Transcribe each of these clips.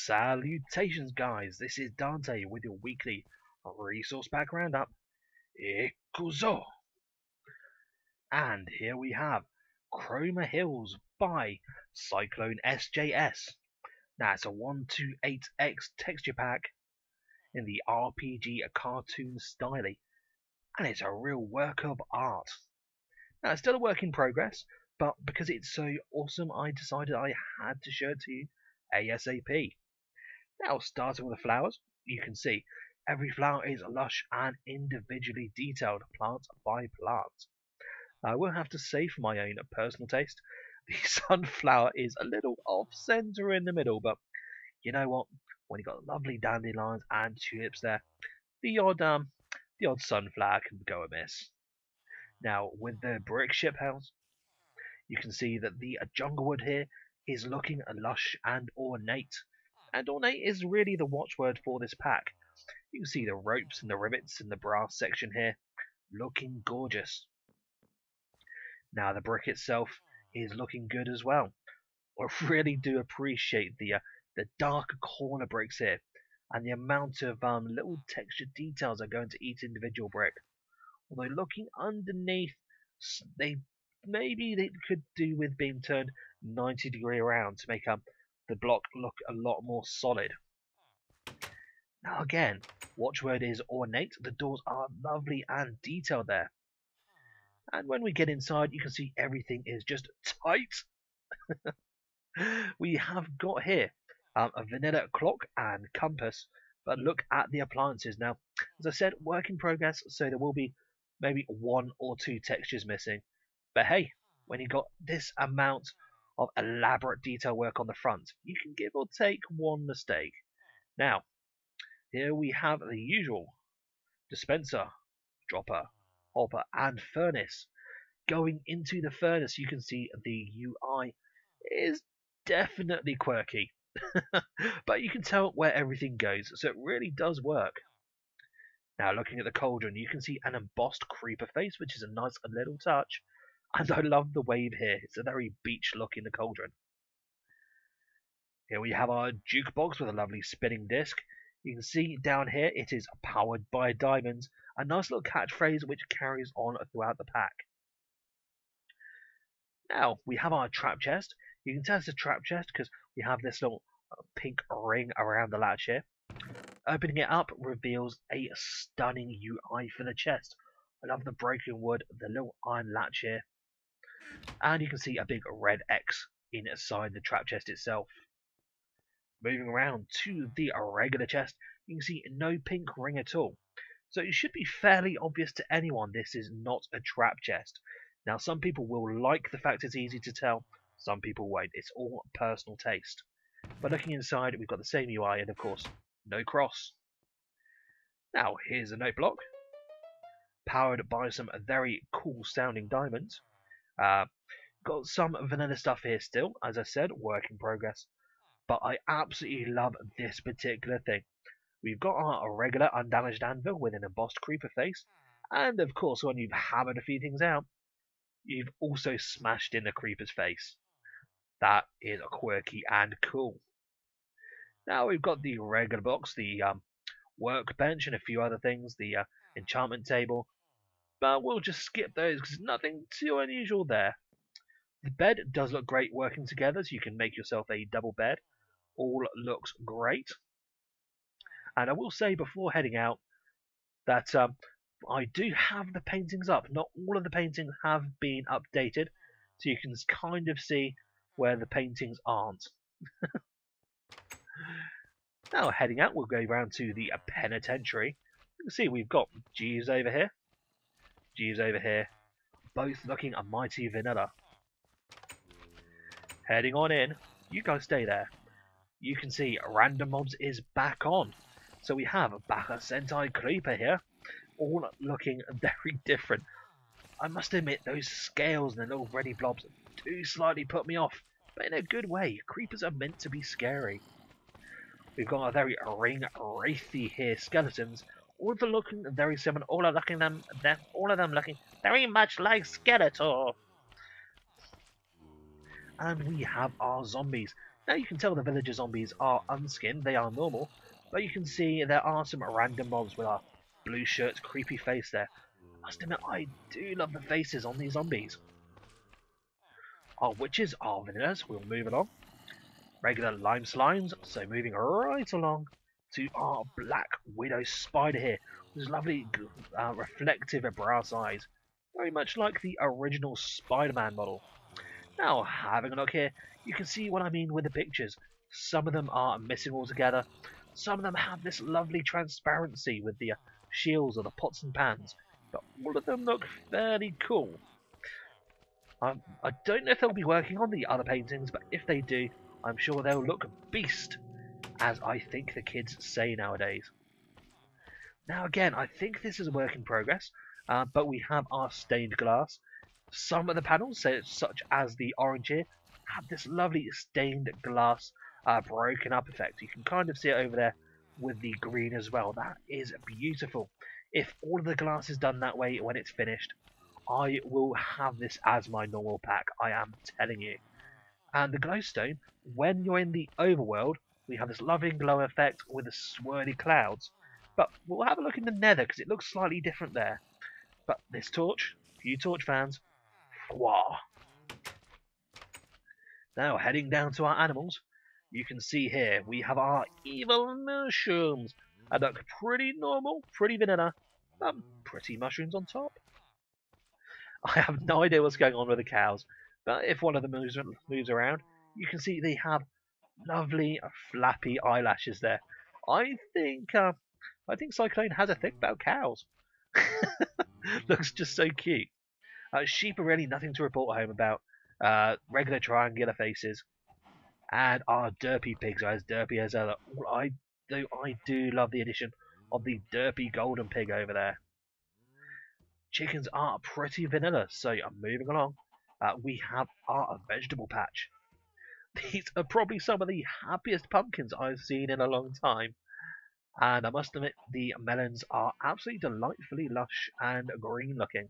Salutations, guys! This is Dante with your weekly resource pack roundup. Ikuzo! And here we have Chroma Hills by Cyclone SJS. Now it's a 128X texture pack in the RPG cartoon style, and it's a real work of art. Now it's still a work in progress, but because it's so awesome, I decided I had to show it to you ASAP. Now, starting with the flowers, you can see every flower is lush and individually detailed plant by plant. I will have to say, for my own personal taste, the sunflower is a little off-center in the middle, but you know what? When you've got lovely dandelions and tulips there, the odd sunflower can go amiss. Now, with the brick ship house, you can see that the junglewood here is looking lush and ornate. And ornate is really the watchword for this pack. You can see the ropes and the rivets in the brass section here, looking gorgeous. Now the brick itself is looking good as well. I really do appreciate the dark corner bricks here, and the amount of little textured details that go into each individual brick. Although looking underneath, maybe they could do with being turned 90-degree around to make the block look a lot more solid. Now again, watchword is ornate. The doors are lovely and detailed there. And when we get inside, you can see everything is just tight. We have got here a vanilla clock and compass, but look at the appliances. Now, as I said, work in progress, so there will be maybe 1 or 2 textures missing. But hey, when you got this amount of elaborate detail work on the front, you can give or take 1 mistake. Now, here we have the usual dispenser, dropper, hopper, and furnace. Going into the furnace, you can see the UI is definitely quirky, but you can tell where everything goes, so it really does work. Now, looking at the cauldron, you can see an embossed creeper face, which is a nice little touch. And I love the wave here. It's a very beach look in the cauldron. Here we have our jukebox with a lovely spinning disc. You can see down here it is powered by diamonds. A nice little catchphrase which carries on throughout the pack. Now we have our trap chest. You can tell it's a trap chest because we have this little pink ring around the latch here. Opening it up reveals a stunning UI for the chest. I love the broken wood, the little iron latch here. And you can see a big red X inside the trap chest itself. Moving around to the regular chest, you can see no pink ring at all. So it should be fairly obvious to anyone this is not a trap chest. Now some people will like the fact it's easy to tell, some people won't. It's all personal taste. But looking inside, we've got the same UI and of course, no cross. Now here's a note block, powered by some very cool sounding diamonds. Got some vanilla stuff here still, as I said, work in progress. But I absolutely love this particular thing. We've got our regular undamaged anvil with an embossed creeper face. And of course, when you've hammered a few things out, you've also smashed in the creeper's face. That is quirky and cool. Now we've got the regular box, the workbench and a few other things, the enchantment table. But we'll just skip those because there's nothing too unusual there. The bed does look great working together, so you can make yourself a double bed. All looks great. And I will say before heading out that I do have the paintings up. Not all of the paintings have been updated, so you can kind of see where the paintings aren't. Now heading out, we'll go round to the penitentiary. You can see we've got Jeeves over here, Jeeves over here, both looking a mighty vanilla. Heading on in, you guys stay there. You can see Random Mobs is back on. So we have Baka Sentai Creeper here, all looking very different. I must admit, those scales and the little reddy blobs do slightly put me off, but in a good way. Creepers are meant to be scary. We've got a very wraithy here skeletons, all of them looking very similar. All of them looking very much like Skeletor. and we have our zombies. Now you can tell the villager zombies are unskinned, they are normal, but you can see there are some random mobs with our blue shirts, creepy face there. I must admit, I do love the faces on these zombies. Our witches are vanillas, we'll move along. Regular lime slimes, so moving right along to our black widow spider here, with lovely reflective brass eyes, very much like the original Spider-Man model. Now, having a look here, you can see what I mean with the pictures. Some of them are missing altogether, some of them have this lovely transparency with the shields or the pots and pans, but all of them look fairly cool. I don't know if they'll be working on the other paintings, but if they do, I'm sure they'll look beast, as I think the kids say nowadays. Now again, I think this is a work in progress, but we have our stained glass. Some of the panels, such as the orange here, have this lovely stained glass broken up effect. You can kind of see it over there with the green as well. That is beautiful. If all of the glass is done that way when it's finished, I will have this as my normal pack, I am telling you. And the glowstone, when you're in the overworld, we have this lovely glow effect with the swirly clouds. But we'll have a look in the nether because it looks slightly different there. But this torch, for you torch fans, wow. Now heading down to our animals, you can see here we have our evil mushrooms. They look pretty normal, pretty vanilla, but pretty mushrooms on top. I have no idea what's going on with the cows, but if one of them moves around, you can see they have lovely flappy eyelashes there. I think Cyclone has a thing about cows. Looks just so cute. Sheep are really nothing to report home about. Regular triangular faces, and our derpy pigs are as derpy as ever. I do love the addition of the derpy golden pig over there. Chickens are pretty vanilla, so moving along, we have our vegetable patch. These are probably some of the happiest pumpkins I've seen in a long time. And I must admit, the melons are absolutely delightfully lush and green looking.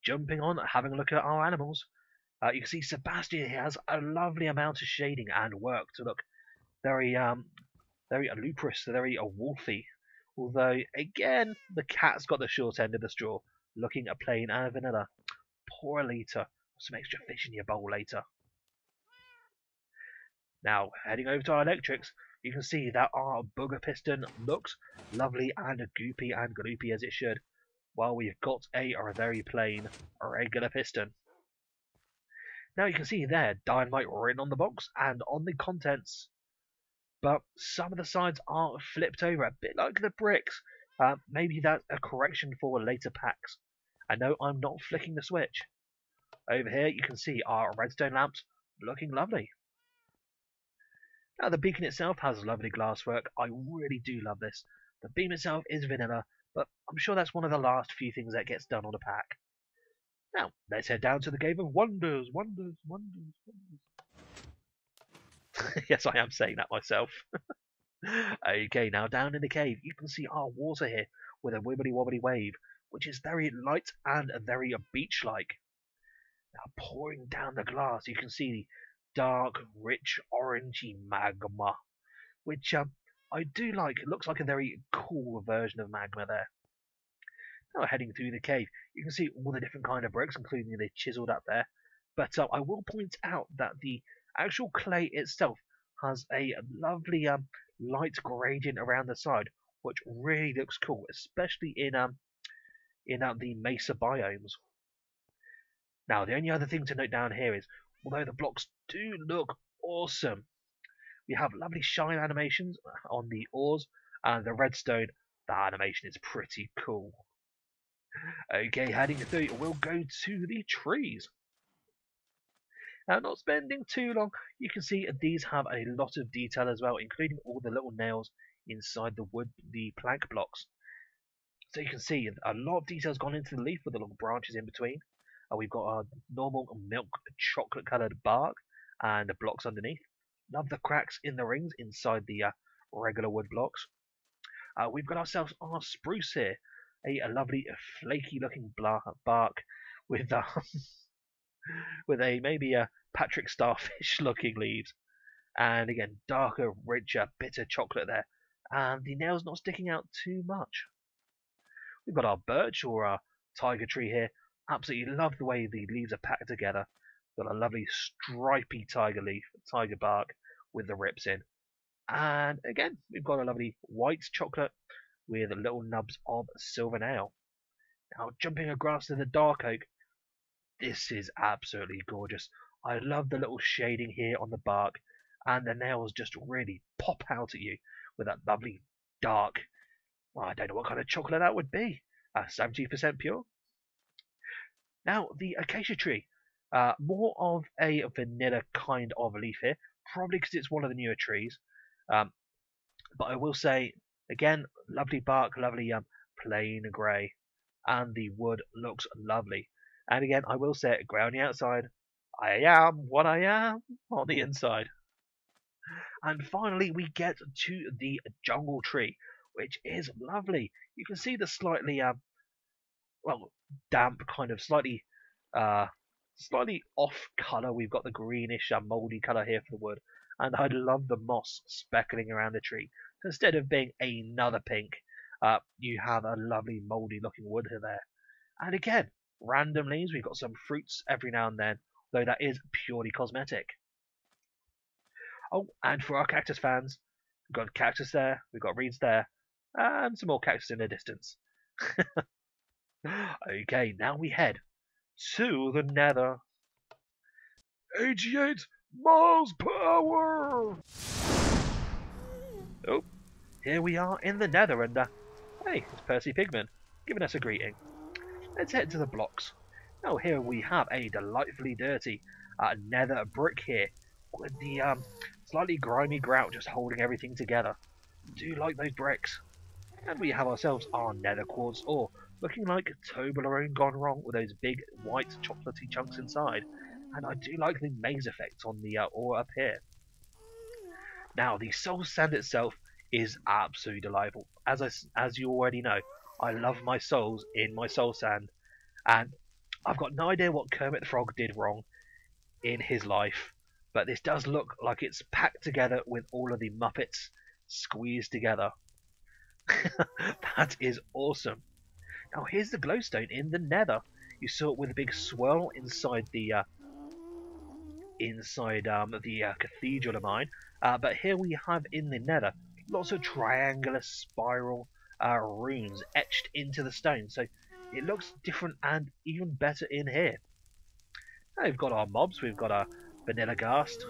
Jumping on, having a look at our animals, you can see Sebastian here has a lovely amount of shading and work to look very luprous, very wolfy. Although, again, the cat's got the short end of the straw, looking at plain and vanilla. Poor Alita. Some extra fish in your bowl later. Now, heading over to our electrics, you can see that our booger piston looks lovely and goopy and gloopy as it should, while we've got a very plain, regular piston. Now you can see there, dynamite written on the box and on the contents, but some of the sides are flipped over, a bit like the bricks. Maybe that's a correction for later packs. I know I'm not flicking the switch. Over here you can see our redstone lamps looking lovely. Now the beacon itself has lovely glasswork. I really do love this. The beam itself is vanilla, but I'm sure that's one of the last few things that gets done on a pack. Now, let's head down to the Cave of Wonders. Wonders. Yes, I am saying that myself. Okay, now down in the cave, you can see our water here with a wibbly wobbly wave, which is very light and very beach-like. Now, pouring down the glass, you can see the dark, rich, orangey magma, which I do like. It looks like a very cool version of magma there. Now, heading through the cave, you can see all the different kind of bricks, including the chiseled up there. But I will point out that the actual clay itself has a lovely light gradient around the side, which really looks cool, especially in the mesa biomes. Now, the only other thing to note down here is, although the blocks do look awesome, we have lovely shine animations on the ores, and the redstone, that animation is pretty cool. Okay, heading through, we'll go to the trees. Now, not spending too long, you can see these have a lot of detail as well, including all the little nails inside the plank blocks. So you can see a lot of detail's gone into the leaf with the long branches in between. We've got our normal milk chocolate coloured bark and the blocks underneath. Love the cracks in the rings inside the regular wood blocks. We've got ourselves our spruce here, a lovely flaky looking bark with with maybe a Patrick Starfish looking leaves. And again, darker, richer, bitter chocolate there. And the nails not sticking out too much. We've got our birch or our tiger tree here. Absolutely love the way the leaves are packed together. Got a lovely stripy tiger leaf, tiger bark with the rips in. And again, we've got a lovely white chocolate with little nubs of silver nail. Now, jumping across to the dark oak, this is absolutely gorgeous. I love the little shading here on the bark, and the nails just really pop out at you with that lovely dark, well, I don't know what kind of chocolate that would be, 70% pure. Now, the acacia tree, more of a vanilla kind of leaf here, probably because it's one of the newer trees. But I will say, again, lovely bark, lovely plain grey, and the wood looks lovely. And again, I will say it, grey on the outside, I am what I am on the inside. And finally, we get to the jungle tree, which is lovely. You can see the slightly, well, damp, kind of slightly off colour. We've got the greenish, mouldy colour here for the wood, and I love the moss speckling around the tree. So instead of being another pink, you have a lovely mouldy looking wood there. And again, random leaves. We've got some fruits every now and then, though that is purely cosmetic. Oh, and for our cactus fans, we've got cactus there, we've got reeds there, and some more cactus in the distance. Okay, now we head to the nether. 88 miles per hour! Oh, here we are in the nether, and hey, it's Percy Pigman giving us a greeting. Let's head to the blocks. Now here we have a delightfully dirty nether brick here, with the slightly grimy grout just holding everything together. Do you like those bricks? And we have ourselves our nether quartz ore, looking like Toblerone gone wrong with those big white chocolatey chunks inside. And I do like the maze effect on the ore up here. Now the soul sand itself is absolutely delightful. As you already know, I love my souls in my soul sand, and I've got no idea what Kermit the Frog did wrong in his life, but this does look like it's packed together with all of the Muppets squeezed together. That is awesome. Now here's the glowstone in the nether. You saw it with a big swirl inside the cathedral of mine, but here we have in the nether lots of triangular spiral runes etched into the stone, so it looks different and even better in here. Now we've got our mobs. We've got our Vanilla Ghast,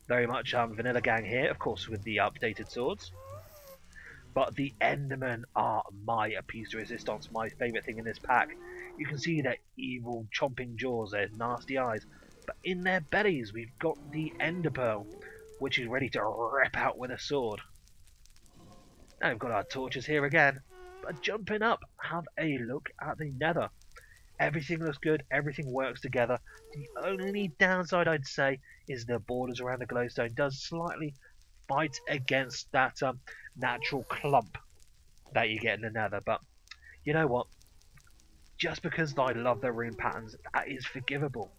very much Vanilla Gang here, of course, with the updated swords. But the Endermen are my piece de resistance, my favourite thing in this pack. You can see their evil chomping jaws, their nasty eyes, but in their bellies we've got the Ender Pearl, which is ready to rip out with a sword. Now we've got our torches here again, but jumping up, have a look at the nether. Everything looks good, everything works together. The only downside I'd say is the borders around the glowstone does slightly fight against that natural clump that you get in the nether, but you know what? Just because I love the rune patterns, that is forgivable.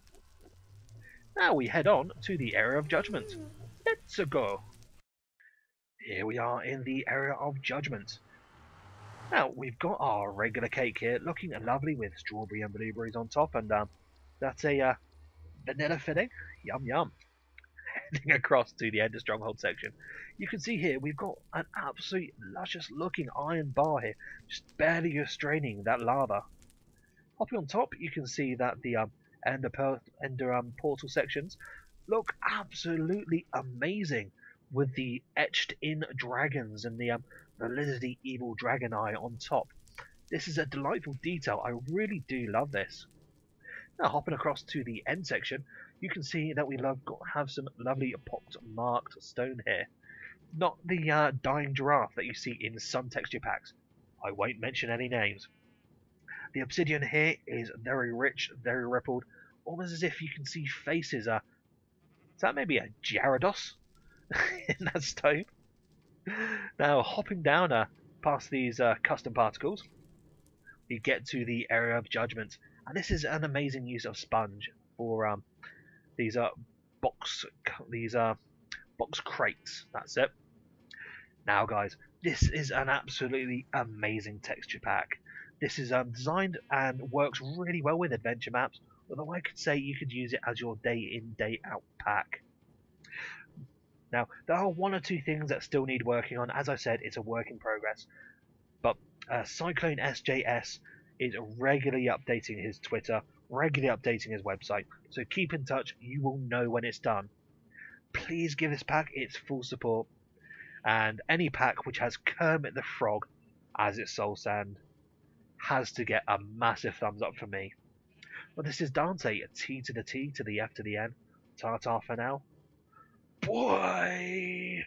Now we head on to the area of judgment. Let's go. Here we are in the area of judgment. Now we've got our regular cake here, looking lovely with strawberry and blueberries on top, and that's a vanilla filling. Yum yum. Heading across to the Ender Stronghold section, you can see here we've got an absolute luscious looking iron bar here, just barely restraining that lava. Hopping on top, you can see that the Ender portal sections look absolutely amazing, with the etched in dragons and the lizardy evil dragon eye on top. This is a delightful detail. I really do love this. Now hopping across to the end section, you can see that we have some lovely pocked marked stone here. Not the dying giraffe that you see in some texture packs. I won't mention any names. The obsidian here is very rich, very rippled, almost as if you can see faces. Is that maybe a Gyarados in that stone? Now hopping down past these custom particles, we get to the area of judgment, And this is an amazing use of sponge for these box these box crates. That's it. Now, guys, this is an absolutely amazing texture pack. This is designed and works really well with adventure maps, although I could say you could use it as your day in, day out pack. Now, there are one or two things that still need working on. As I said, it's a work in progress. But Cyclone SJS is regularly updating his Twitter, regularly updating his website. So keep in touch. You will know when it's done. Please give this pack its full support. And any pack which has Kermit the Frog as its soul sand has to get a massive thumbs up from me. Well, this is Dante, a T to the T to the F to the N. Ta-ta for now. Boy!